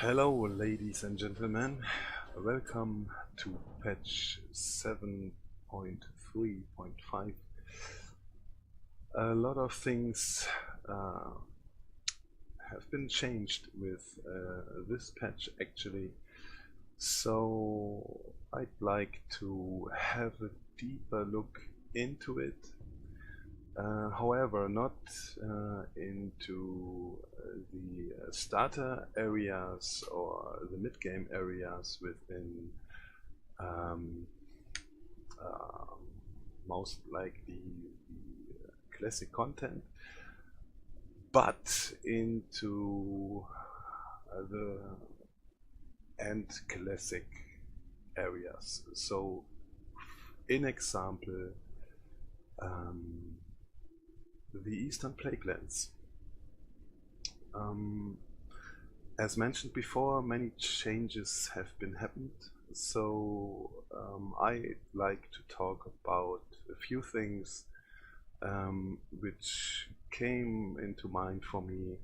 Hello, ladies and gentlemen. Welcome to patch 7.3.5. A lot of things have been changed with this patch actually. So I'd like to have a deeper look into it. However, not into the starter areas or the mid-game areas within most likely the classic content, but into the end classic areas. So, in example, the Eastern Plaguelands. As mentioned before, many changes have been happened, so I'd like to talk about a few things which came into mind for me,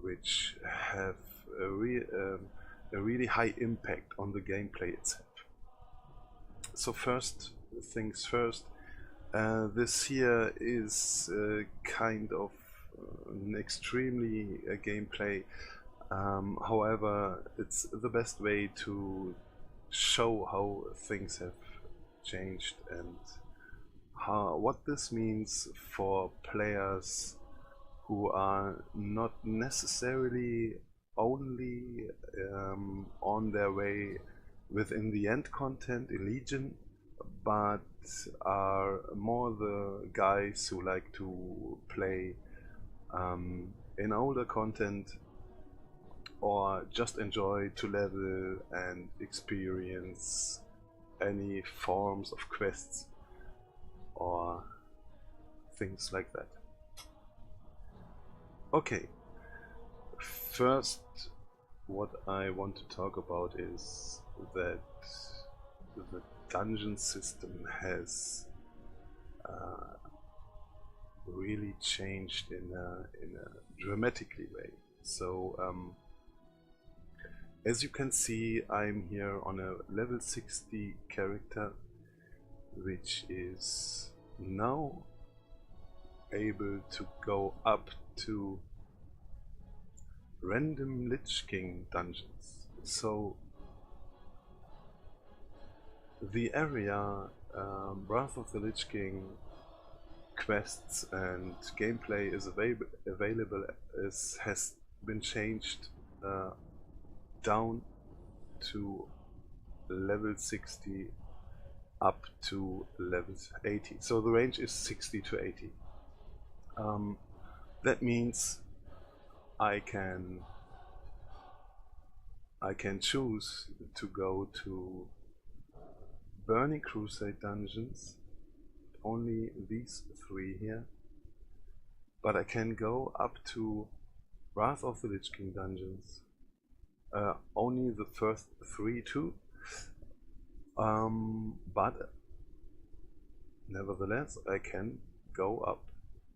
which have a really high impact on the gameplay itself. So first things first, this here is kind of an extremely gameplay. However, it's the best way to show how things have changed and what this means for players who are not necessarily only on their way within the end content in Legion, but are more the guys who like to play in older content or just enjoy to level and experience any forms of quests or things like that. Okay, first what I want to talk about is that the dungeon system has really changed in a dramatically way. So as you can see, I'm here on a level 60 character, which is now able to go up to random Lich King dungeons. So the area Wrath of the Lich King quests and gameplay is available has been changed down to level 60 up to level 80. So the range is 60 to 80. That means I can choose to go to Burning Crusade dungeons, only these three here, but I can go up to Wrath of the Lich King dungeons, only the first three too, but nevertheless I can go up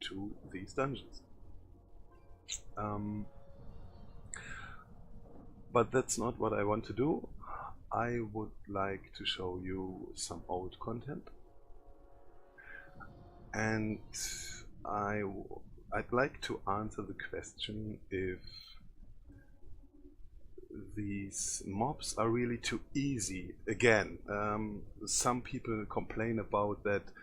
to these dungeons. But that's not what I want to do. I would like to show you some old content, and I'd like to answer the question if these mobs are really too easy. Again, some people complain about that.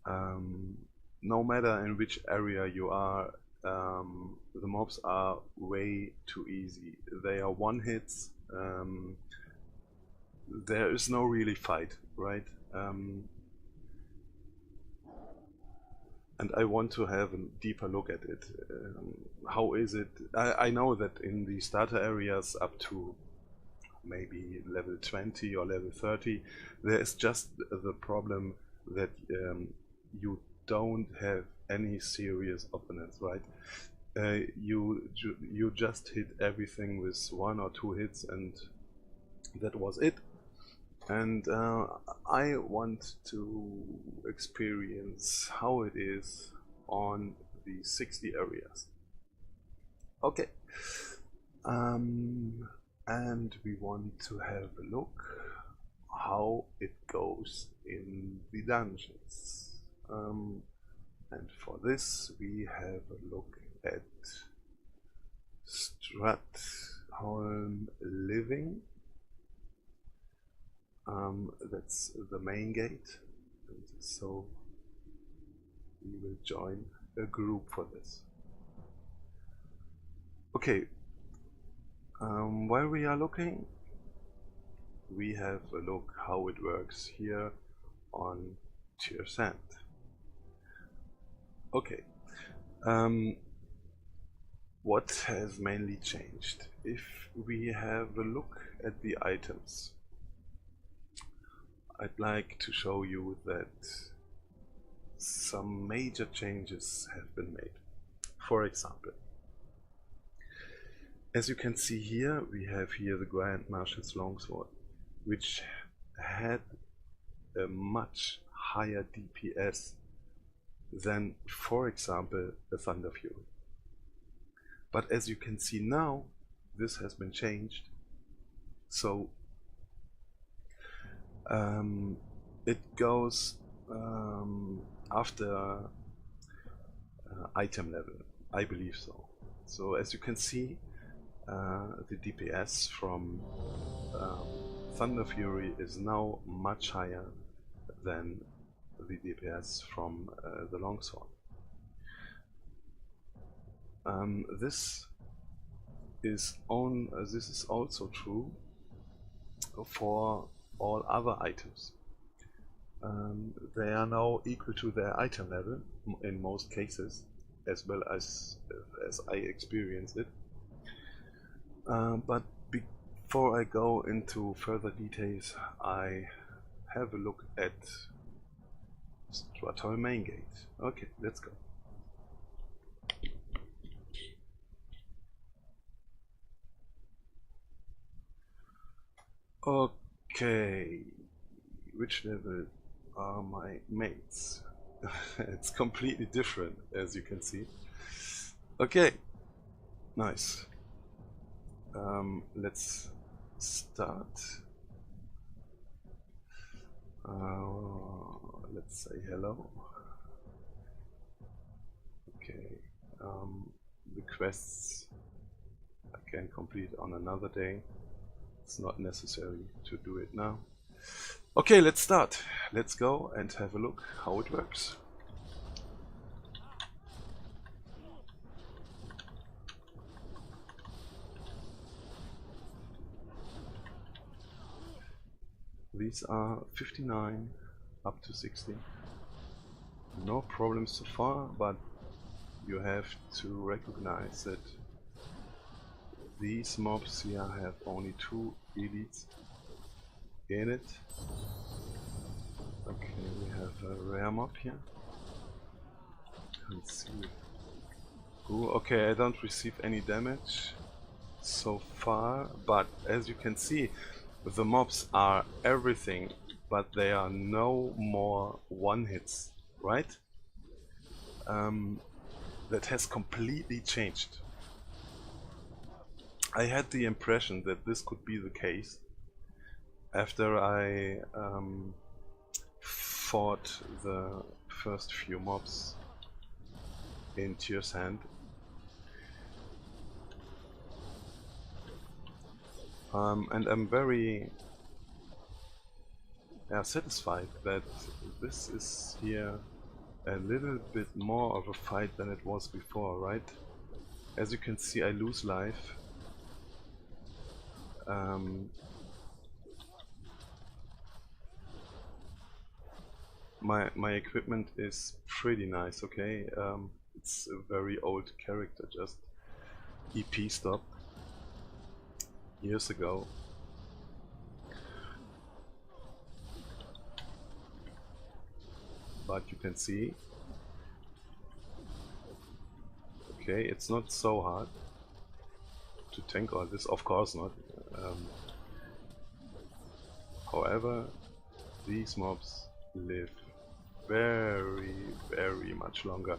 No matter in which area you are, the mobs are way too easy. They are one hits. There is no really fight, right? And I want to have a deeper look at it. How is it? I know that in the starter areas up to maybe level 20 or level 30, there is just the problem that you don't have any serious opponents, right? You just hit everything with one or two hits, and that was it. And I want to experience how it is on the 60 areas. Okay, And we want to have a look how it goes in the dungeons. And for this we have a look at Stratholm Living. That's the main gate, and so we will join a group for this. Okay, while we are looking, we have a look how it works here on Tier Sand. Okay, what has mainly changed? If we have a look at the items, I'd like to show you that some major changes have been made. For example, as you can see here, we have here the Grand Marshal's Longsword, which had a much higher DPS than, for example, the Thunder Fury. But as you can see now, this has been changed. So it goes after item level, I believe so. So as you can see, the DPS from Thunder Fury is now much higher than the DPS from the Longsword. This is also true for all other items. They are now equal to their item level in most cases, as well as I experienced it. But before I go into further details, I have a look at Stratholm main gate. Okay, let's go. Okay, which level are my mates? It's completely different, as you can see. Okay, nice. Let's start. Let's say hello. Okay, the quests I can complete on another day. It's not necessary to do it now. Okay, let's start. Let's go and have a look how it works. These are 59 up to 60. No problems so far, but you have to recognize that these mobs here have only 2 elites in it. Okay, we have a rare mob here. Let's see. Ooh, okay, I don't receive any damage so far, but as you can see, the mobs are everything, but they are no more one-hits, right? That has completely changed. I had the impression that this could be the case after I fought the first few mobs in Tyr's Hand. And I'm very satisfied that this is here a little bit more of a fight than it was before, right? As you can see, I lose life. My equipment is pretty nice, okay? It's a very old character, just EP stopped years ago. But you can see, okay, it's not so hard to tank all this, of course not. However, these mobs live very much longer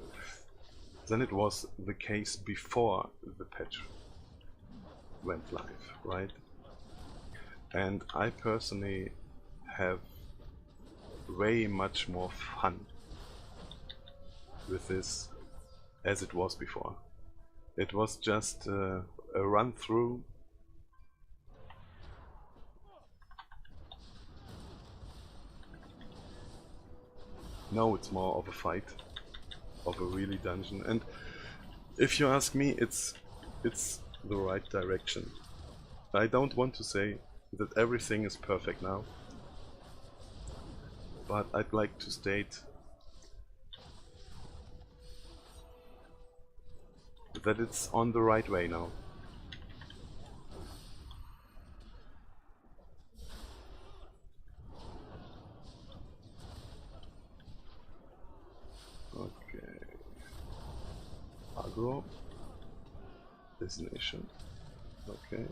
than it was the case before the patch. went live, right? And I personally have way much more fun with this as it was before. It was just a run through. Now it's more of a fight, of a really dungeon, and if you ask me, it's the right direction. I don't want to say that everything is perfect now, but I'd like to state that it's on the right way now. Okay. Aggro is an issue. Okay.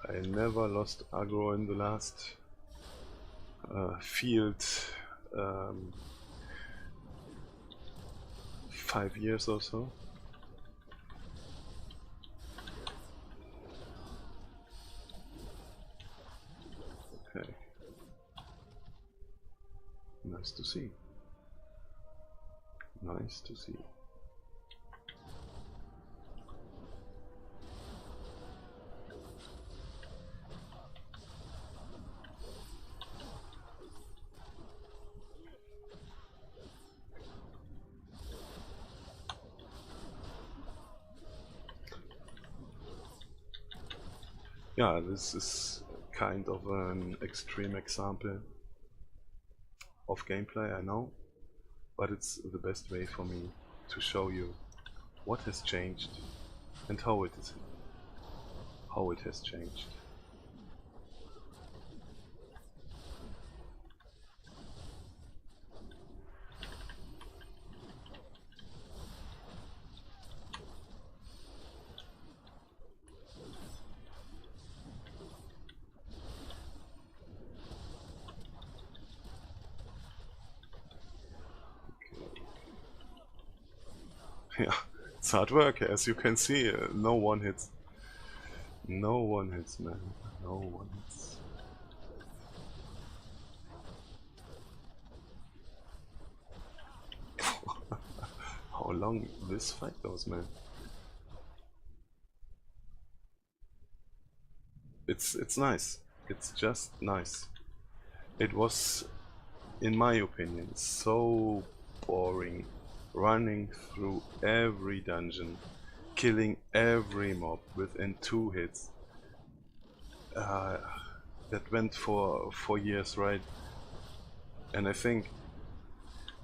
I never lost aggro in the last field 5 years or so. Okay. Nice to see. Nice to see. Yeah, this is kind of an extreme example of gameplay, I know, but it's the best way for me to show you what has changed and how it has changed. Yeah, it's hard work, as you can see. No one hits. No one hits, man. No one hits. How long this fight goes, man. It's nice. It's just nice. It was, in my opinion, so boring running through every dungeon, killing every mob within 2 hits. That went for years, right? And I think,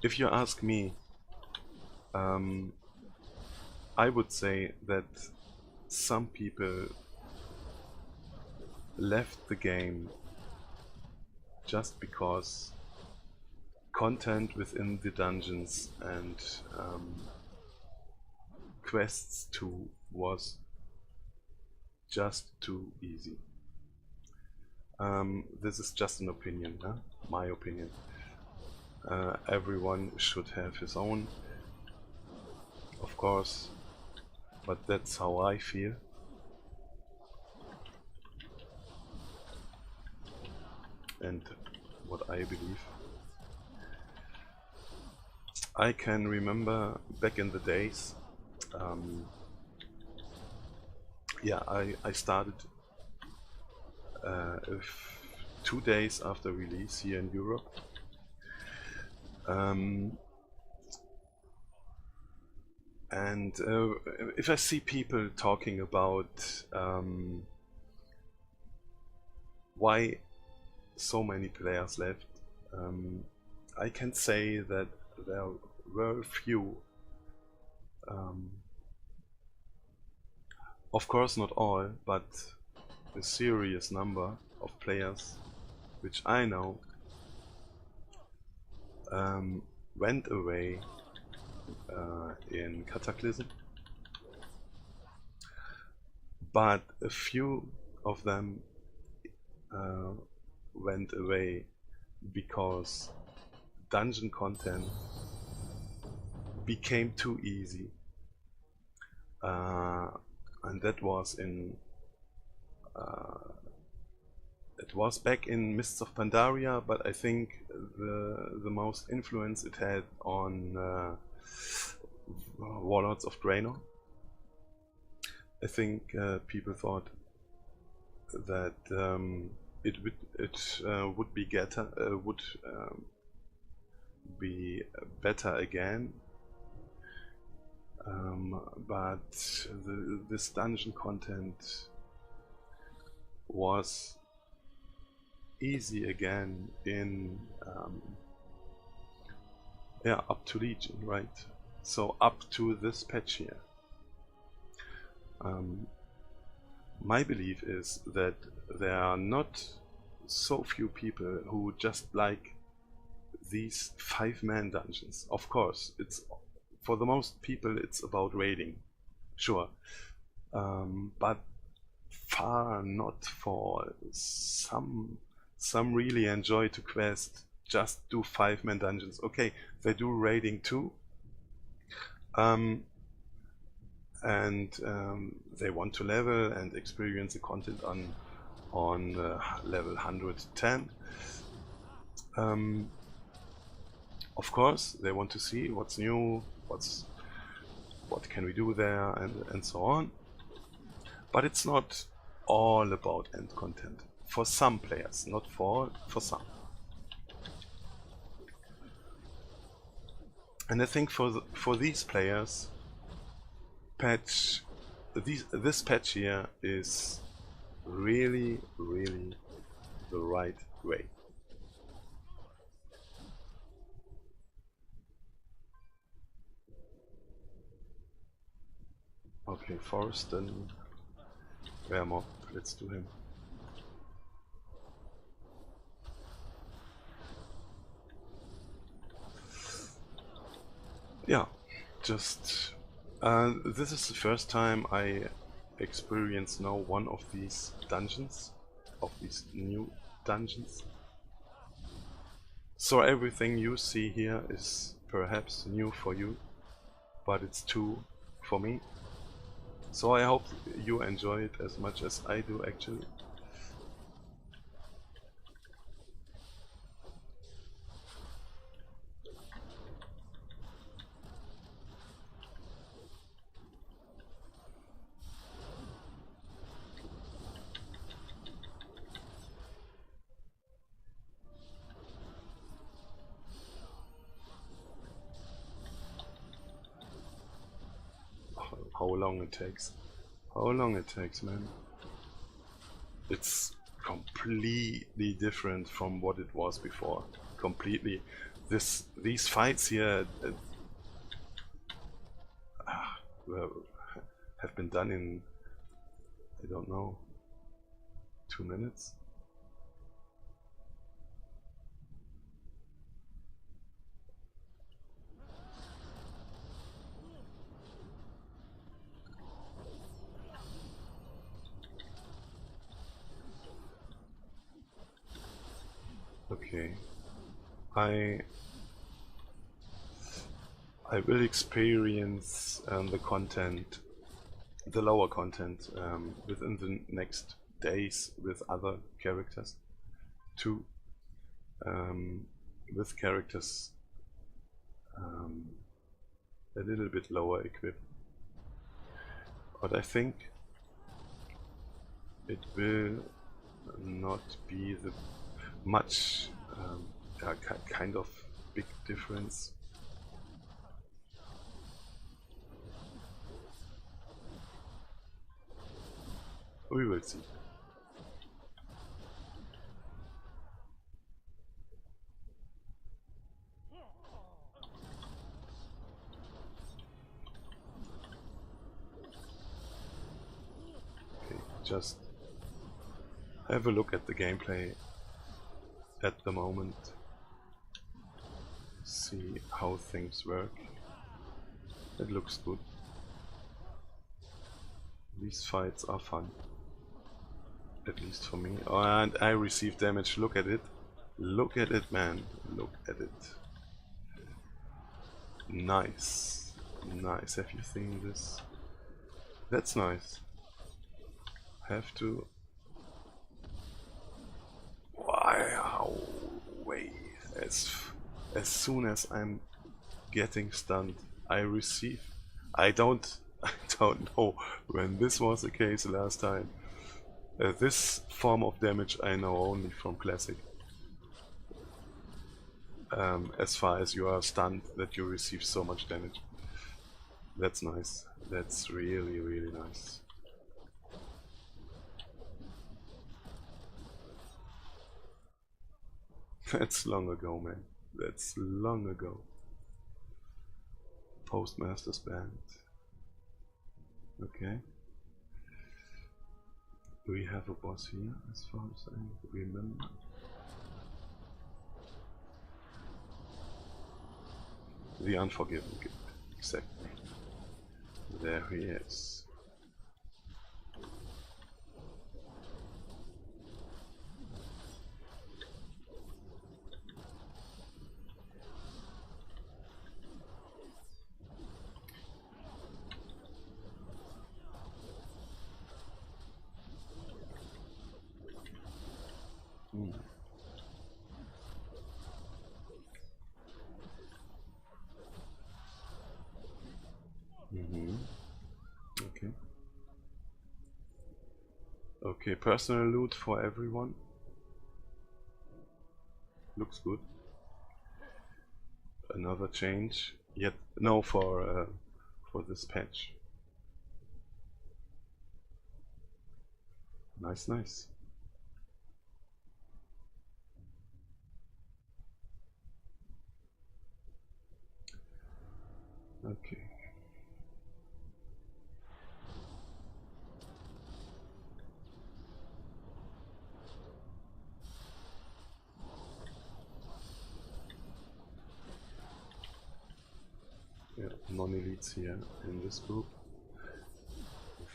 if you ask me, I would say that some people left the game just because content within the dungeons and quests too was just too easy. This is just an opinion, huh? My opinion. Everyone should have his own, of course, but that's how I feel. And what I believe. I can remember back in the days, yeah, I started 2 days after release here in Europe. And if I see people talking about why so many players left, I can say that there were few. Of course not all, but a serious number of players which I know went away in Cataclysm, but a few of them went away because dungeon content became too easy. and that was in it was back in Mists of Pandaria, but I think the most influence it had on Warlords of Draenor. I think people thought that it would be better again, but this dungeon content was easy again in yeah, up to Legion, right? So up to this patch here. My belief is that there are not so few people who just like these 5-man dungeons. Of course, it's for the most people it's about raiding, sure, but far not for some really enjoy to quest, just do 5-man dungeons. Okay, they do raiding too, and they want to level and experience the content on level 110. Of course, they want to see what's new, what can we do there, and so on. But it's not all about end content. For some players, not for all, for some. And I think for these players, this patch here is really the right way. Okay, Forest and Wehrmob, let's do him. Yeah, just this is the first time I experience now one of these dungeons, of these new dungeons. So everything you see here is perhaps new for you, but it's too for me. So I hope you enjoy it as much as I do actually. How long it takes. How long it takes, man. It's completely different from what it was before. Completely. These fights here have been done in, I don't know, 2 minutes. Okay, I will experience the content, the lower content, within the next days with other characters too, with characters a little bit lower equipped, but I think it will not be the much kind of big difference. We will see. Okay, just have a look at the gameplay at the moment. See how things work. It looks good. These fights are fun. At least for me. Oh, and I receive damage. Look at it. Look at it, man. Look at it. Nice. Nice. Have you seen this? That's nice. have to... Wow, wait, as soon as I'm getting stunned, I receive... I don't know when this was the case last time. This form of damage I know only from Classic. As far as you are stunned, that you receive so much damage. That's nice. That's really, really nice. That's long ago, man. That's long ago. Postmaster's Band. Okay. We have a boss here, as far as I remember. The Unforgiven Gift. Exactly. There he is. Okay. Okay, personal loot for everyone. Looks good. Another change. Yet no for this patch. Nice, nice. Okay. Yeah, non-elites here in this group.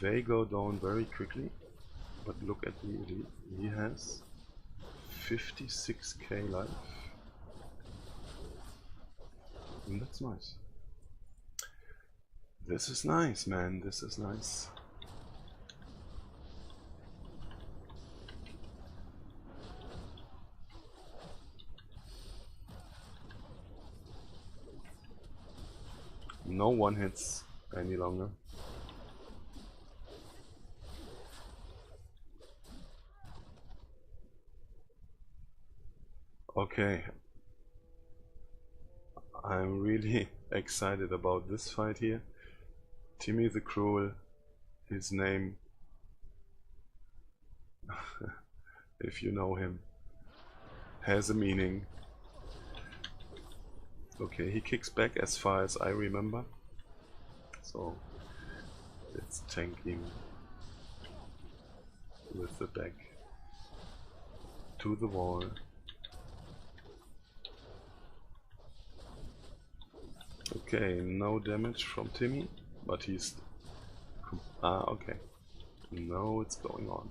They go down very quickly, but look at the elite. He has 56k life. And that's nice. This is nice, man. This is nice. No one hits any longer. Okay. I'm really excited about this fight here. Timmy the Cruel, his name, if you know him, has a meaning. Okay, he kicks back as far as I remember. So let's tank him with the back to the wall. Okay, no damage from Timmy, but he's... okay. No, it's going on.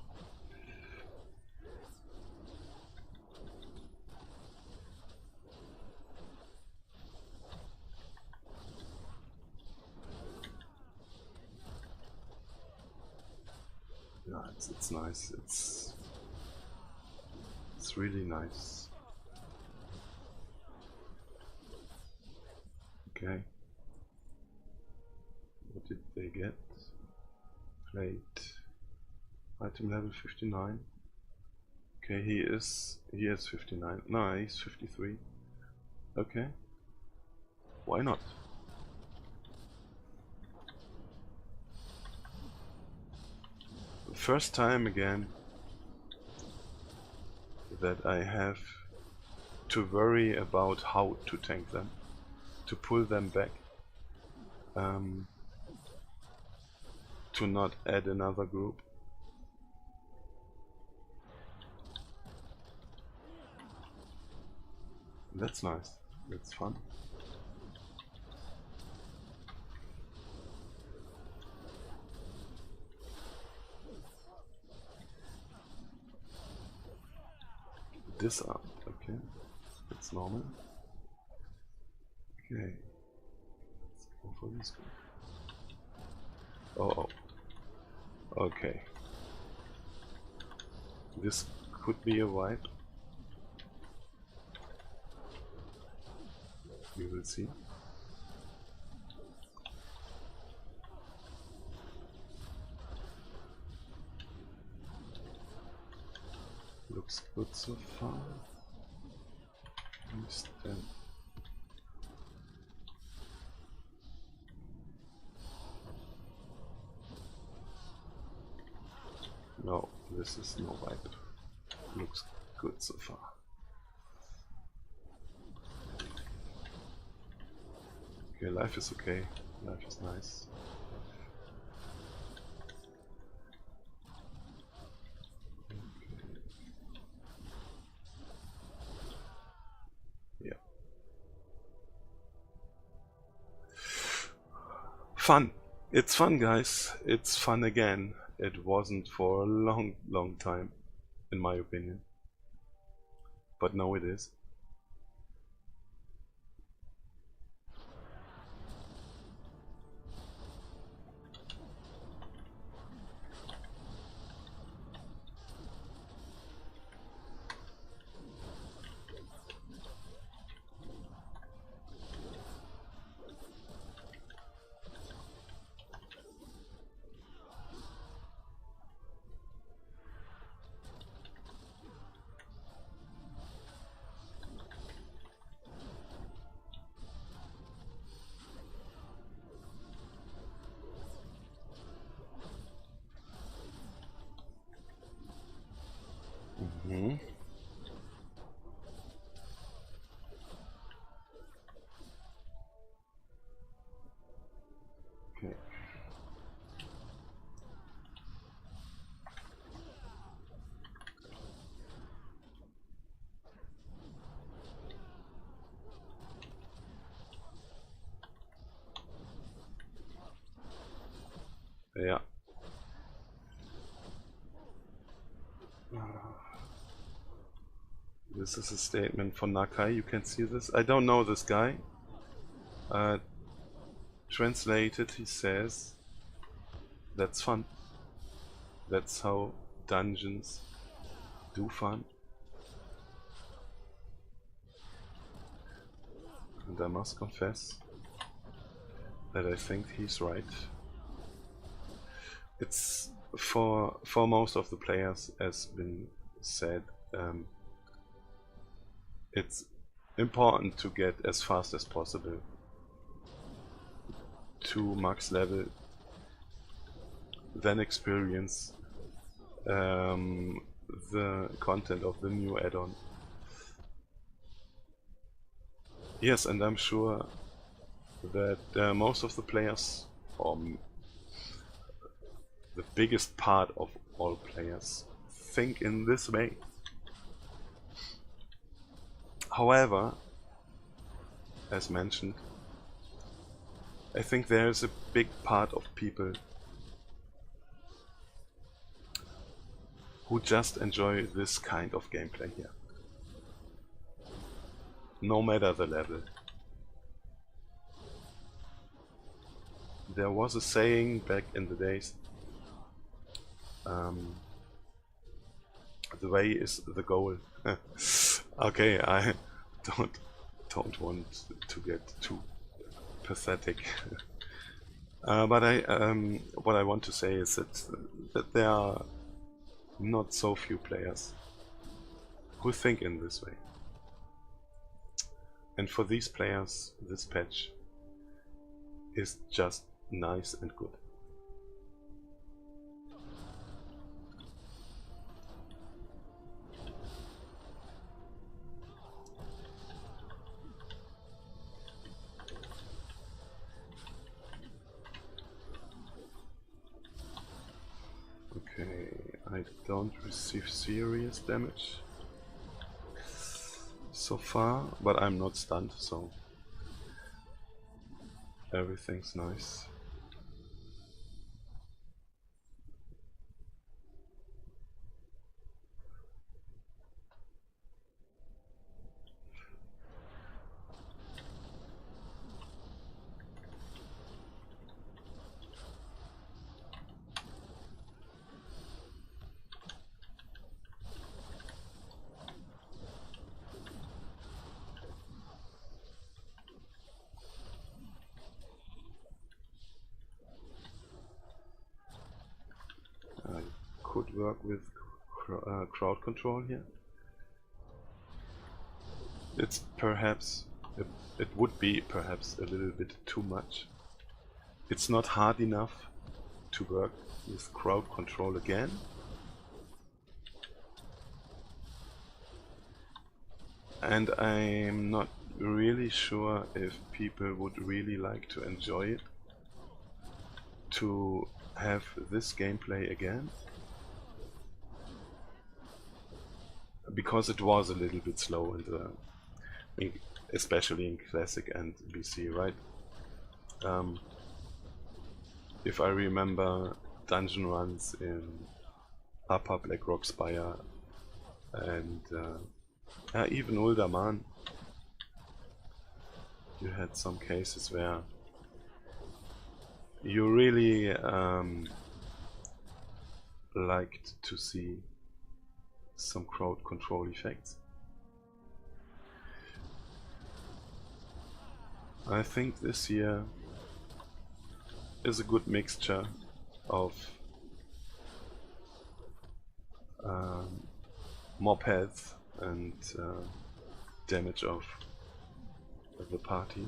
Yeah, it's nice. It's really nice. Okay. What did they get? Plate. Item level 59. Okay, he is 59. No, he's 53. Okay. Why not? The first time again that I have to worry about how to tank them, to pull them back, to not add another group. That's nice. That's fun. Disarmed. Okay. That's normal. Okay. Let's go for this guy. Oh. Okay. This could be a wipe. We will see. Looks good so far. Understand. No, this is no wipe. Looks good so far. Okay, life is okay. Life is nice. Yeah. Fun. It's fun, guys. It's fun again. It wasn't for a long time, in my opinion. But now it is. Mm-hmm. Okay. Yeah. This is a statement for Nakai. You can see this. I don't know this guy. Translated, he says, that's fun. That's how dungeons do fun. And I must confess that I think he's right. It's for most of the players, as been said, it's important to get as fast as possible to max level, then experience the content of the new add-on. Yes, and I'm sure that most of the players, the biggest part of all players, think in this way. However, as mentioned, I think there's a big part of people who just enjoy this kind of gameplay here. No matter the level. There was a saying back in the days, the way is the goal. Okay, I don't want to get too pathetic. But what I want to say is that there are not so few players who think in this way. And for these players, this patch is just nice and good. Okay, I don't receive serious damage so far, but I'm not stunned, so everything's nice. could work with crowd control here. It's perhaps, it would be perhaps a little bit too much. It's not hard enough to work with crowd control again. And I'm not really sure if people would really like to enjoy it, to have this gameplay again, because it was a little bit slow especially in Classic and BC, right? If I remember dungeon runs in Upper Blackrock Spire and even Uldaman, you had some cases where you really liked to see some crowd control effects. I think this year is a good mixture of mob health and damage of the party.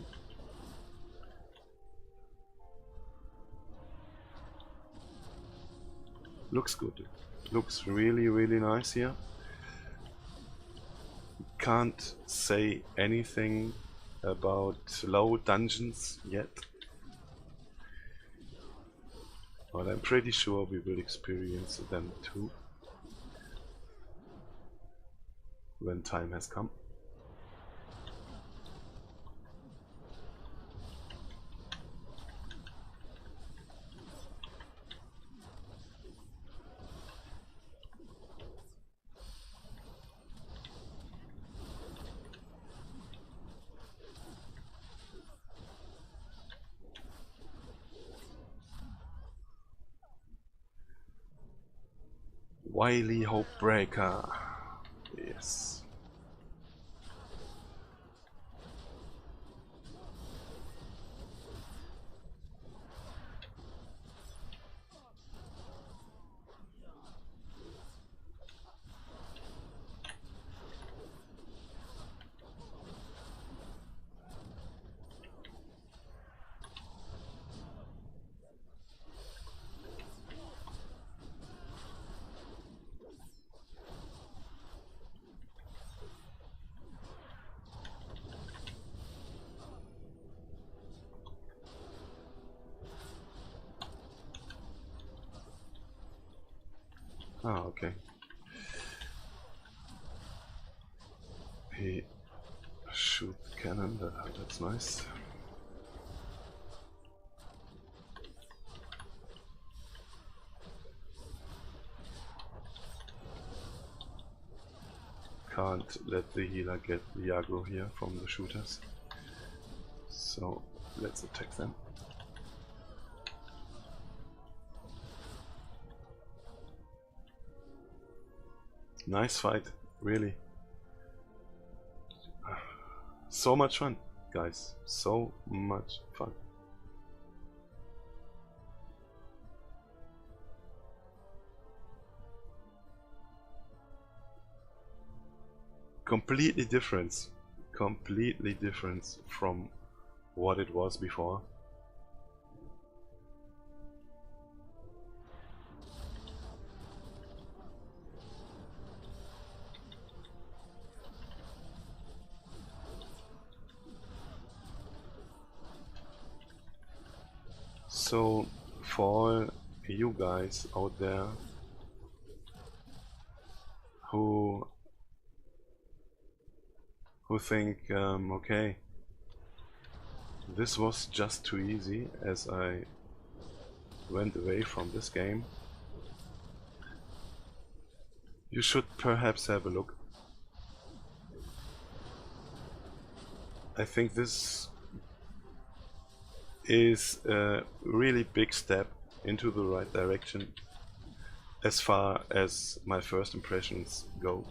Looks good. Looks really, really nice here. Can't say anything about low dungeons yet, but I'm pretty sure we will experience them too when time has come. Wily Hopebreaker, yes. Ah, okay. He shoot cannon, that's nice. Can't let the healer get the aggro here from the shooters, so let's attack them. Nice fight, really. So much fun, guys. So much fun. Completely different from what it was before. So for all you guys out there who think, okay, this was just too easy as I went away from this game, you should perhaps have a look. I think this is a really big step into the right direction as far as my first impressions go.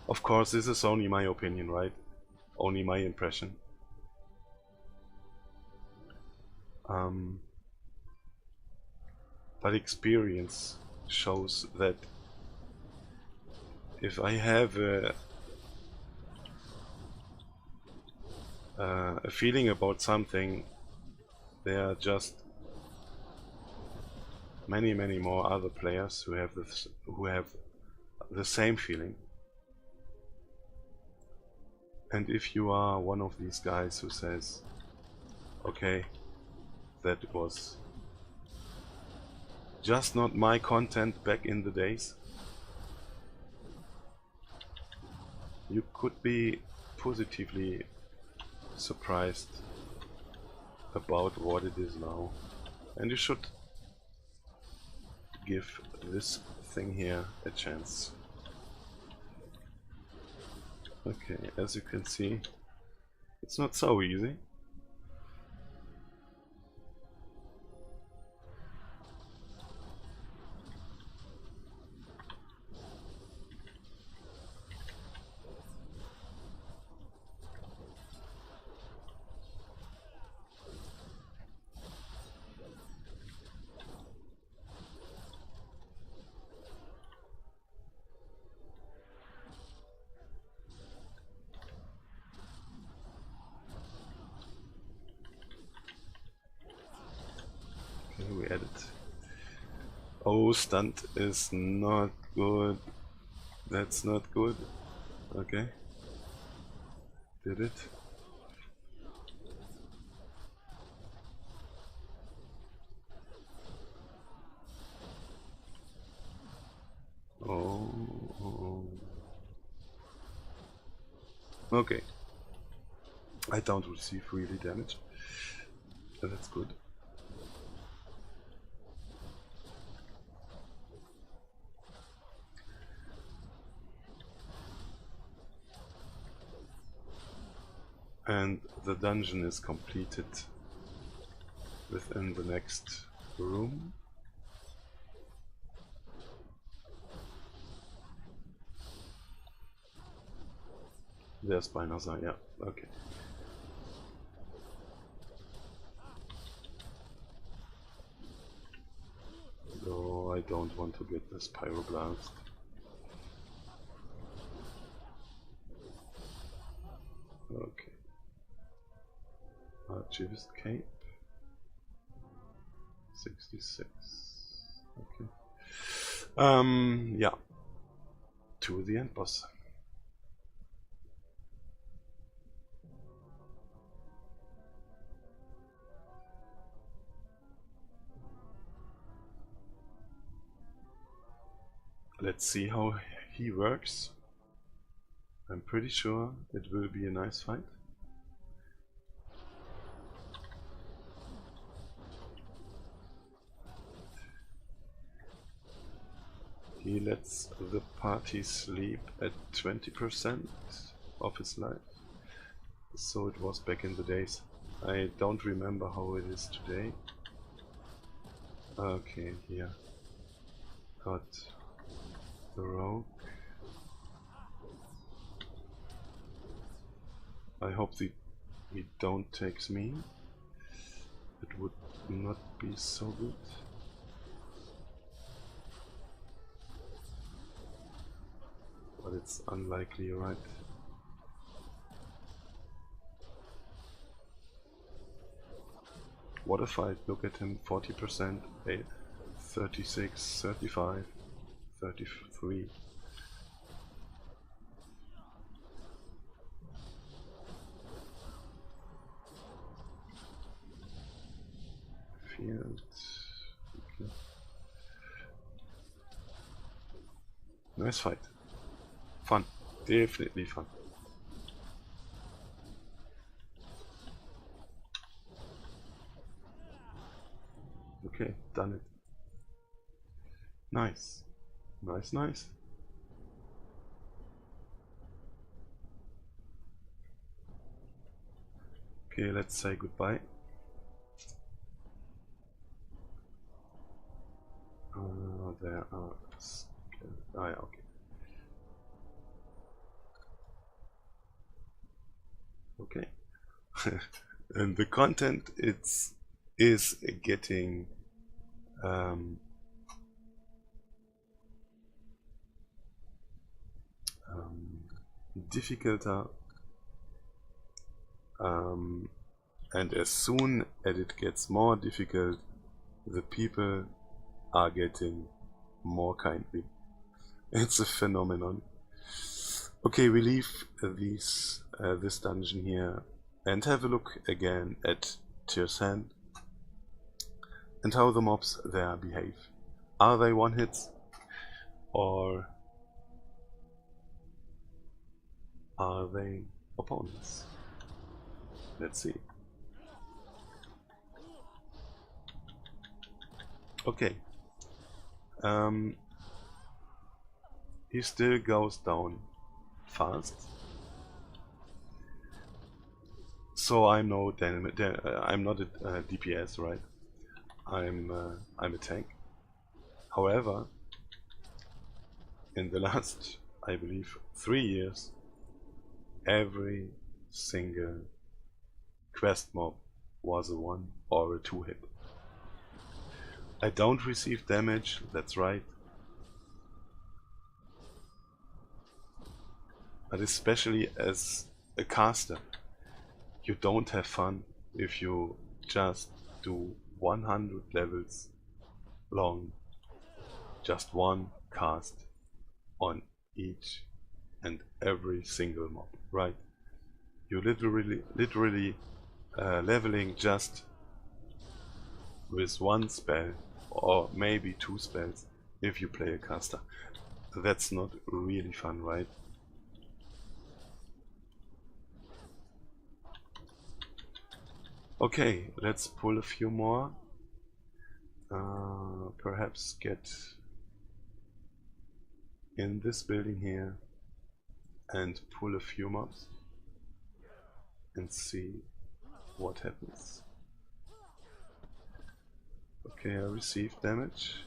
Of course, this is only my opinion, right? Only my impression. but experience shows that if I have a feeling about something, there are just many more other players who have the same feeling. And if you are one of these guys who says, okay, that was just not my content back in the days, you could be positively surprised about what it is now. And you should give this thing here a chance. Okay, as you can see, it's not so easy. We added. Oh, stunt is not good. That's not good. Okay. Did it? Oh. Okay. I don't receive really damage. That's good. And the dungeon is completed within the next room. There's Spinoza, yeah, okay. No, I don't want to get this pyroblast. Okay. Archivist Cape. 66. Okay. Yeah. To the end boss. Let's see how he works. I'm pretty sure it will be a nice fight. He lets the party sleep at 20% of his life. So it was back in the days. I don't remember how it is today. Okay, here. Got the rogue. I hope he don't takes me. It would not be so good. But it's unlikely, right? What a fight, look at him, 40%, 8, 36, 35, 33. Field. Okay. Nice fight. Fun. Definitely fun. Okay, done it. Nice. Nice, nice. Okay, let's say goodbye. There are... Ah, yeah, okay. Okay. And the content is getting difficulter, and as soon as it gets more difficult, the people are getting more kindly. It's a phenomenon. Okay, we leave this dungeon here and have a look again at Tirsan and how the mobs there behave. Are they one-hits or are they opponents? Let's see. Okay. He still goes down fast. So I'm no I'm not a DPS, right? I'm a tank. However, in the last, I believe, 3 years, every single quest mob was a 1 or a 2 hit. I don't receive damage, that's right. But especially as a caster, you don't have fun if you just do 100 levels long, just one cast on each and every single mob, right? You literally leveling just with one spell or maybe 2 spells if you play a caster. That's not really fun, right? Okay, let's pull a few more. Perhaps get in this building here and pull a few mobs and see what happens. Okay, I received damage.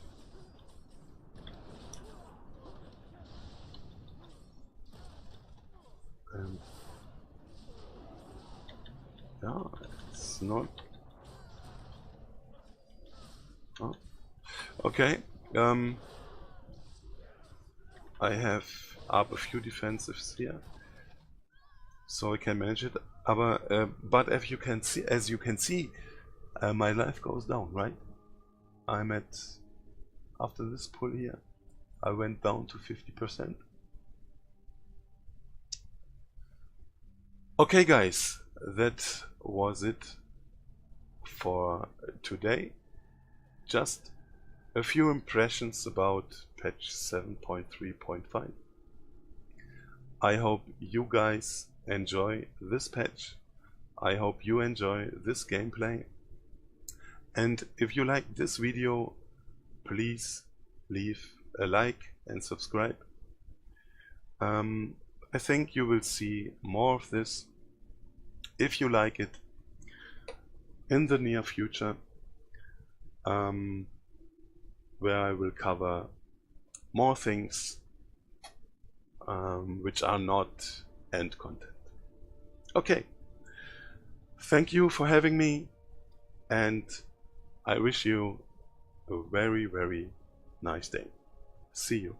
And yeah, it's not. Oh. Okay. I have up a few defensives here, so I can manage it. But as you can see, my life goes down, right? I'm at, after this pull here, I went down to 50%. Okay guys, that was it for today. Just a few impressions about patch 7.3.5. I hope you guys enjoy this patch. I hope you enjoy this gameplay. And if you like this video, please leave a like and subscribe. I think you will see more of this, if you like it, in the near future, where I will cover more things which are not end content. Okay, thank you for having me, and I wish you a very, very nice day. See you.